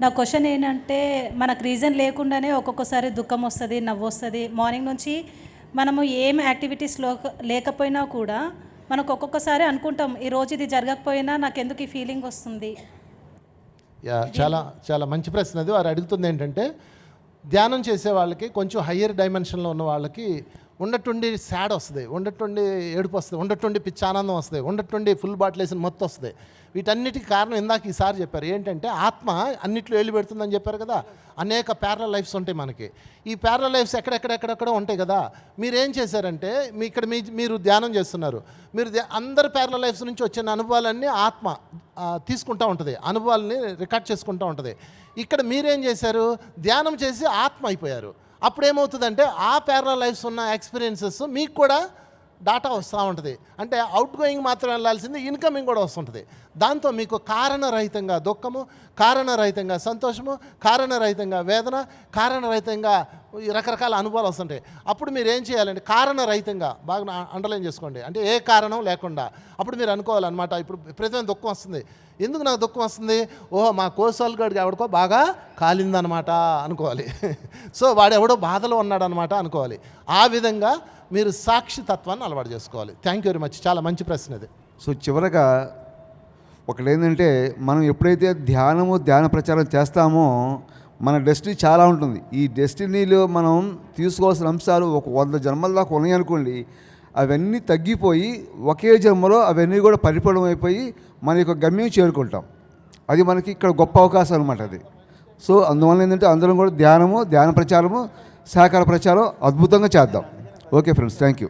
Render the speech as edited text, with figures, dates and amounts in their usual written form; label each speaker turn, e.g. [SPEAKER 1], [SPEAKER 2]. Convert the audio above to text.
[SPEAKER 1] నా క్వశ్చన్ ఏంటంటే, మనకు రీజన్ లేకుండానే ఒక్కొక్కసారి దుఃఖం వస్తుంది, నవ్వు వస్తుంది. మార్నింగ్ నుంచి మనము ఏం యాక్టివిటీస్లో లేకపోయినా కూడా మనకు ఒక్కొక్కసారి అనుకుంటాం, ఈరోజు ఇది జరగకపోయినా నాకు ఎందుకు ఈ ఫీలింగ్ వస్తుంది.
[SPEAKER 2] చాలా చాలా మంచి ప్రశ్న అది. వారు అడుగుతుంది ఏంటంటే, ధ్యానం చేసే వాళ్ళకి కొంచెం హయ్యర్ డైమెన్షన్లో ఉన్న వాళ్ళకి ఉండటుండి సాడ్ వస్తుంది, ఉండటుండి ఏడుపు వస్తుంది, ఉండటుండి పిచ్చి ఆనందం వస్తుంది, ఉండటుండి ఫుల్ బాటిల్ వేసిన మొత్తం వస్తుంది. వీటన్నిటికీ కారణం ఇందాక ఈసారి చెప్పారు ఏంటంటే, ఆత్మ అన్నిట్లో వెళ్ళి పెడుతుందని చెప్పారు కదా. అనేక ప్యారలల్ లైఫ్స్ ఉంటాయి మనకి. ఈ ప్యారలల్ లైఫ్స్ ఎక్కడెక్కడెక్కడెక్కడో ఉంటాయి కదా. మీరేం చేశారంటే, మీరు ధ్యానం చేస్తున్నారు. మీరు అందరు ప్యారలల్ లైఫ్స్ నుంచి వచ్చిన అనుభవాలన్నీ ఆత్మ తీసుకుంటూ ఉంటుంది, అనుభవాలని రికార్డ్ చేసుకుంటూ ఉంటుంది. ఇక్కడ మీరేం చేశారు, ధ్యానం చేసి ఆత్మ అయిపోయారు. అప్పుడు ఏమవుతుందంటే, ఆ ప్యారలల్ లైఫ్స్ ఉన్న ఎక్స్పీరియన్సెస్ మీకు కూడా డాటా వస్తూ ఉంటుంది. అంటే అవుట్ గోయింగ్ మాత్రం వెళ్ళాల్సింది, ఇన్కమింగ్ కూడా వస్తుంటుంది. దాంతో మీకు కారణరహితంగా దుఃఖము, కారణరహితంగా సంతోషము, కారణరహితంగా వేదన, కారణరహితంగా రకరకాల అనుభవాలు వస్తుంటాయి. అప్పుడు మీరు ఏం చేయాలంటే, కారణరహితంగా బాగా అండర్లైన్ చేసుకోండి. అంటే ఏ కారణం లేకుండా అప్పుడు మీరు అనుకోవాలన్నమాట. ఇప్పుడు ప్రతిదిన దుఃఖం వస్తుంది, ఎందుకు నాకు దుఃఖం వస్తుంది, ఓహో మా కోసోల్గడికి ఎవడికో బాగా కాలిందనమాట అనుకోవాలి. సో వాడు ఎవడో బాధలో ఉన్నాడనమాట అనుకోవాలి. ఆ విధంగా మీరు సాక్షితత్వాన్ని అలవాటు చేసుకోవాలి. Thank you very much. చాలా మంచి ప్రశ్న ఇది.
[SPEAKER 3] సో చివరగా ఒకటి ఏంటంటే, మనం ఎప్పుడైతే ధ్యాన ప్రచారం చేస్తామో మన డెస్టినీ చాలా ఉంటుంది. ఈ డెస్టినీలో మనం తీసుకోవాల్సిన అంశాలు ఒక 100 జన్మల దాకా ఉన్నాయనుకోండి, అవన్నీ తగ్గిపోయి ఒకే జన్మలో అవన్నీ కూడా పరిపూర్ణం అయిపోయి మన యొక్క గమ్యం చేరుకుంటాం. అది మనకి ఇక్కడ గొప్ప అవకాశం అనమాట అది. సో అందువల్ల ఏంటంటే, అందరం కూడా ధ్యాన ప్రచారము, సహకార ప్రచారం అద్భుతంగా చేద్దాం. Okay friends, thank you.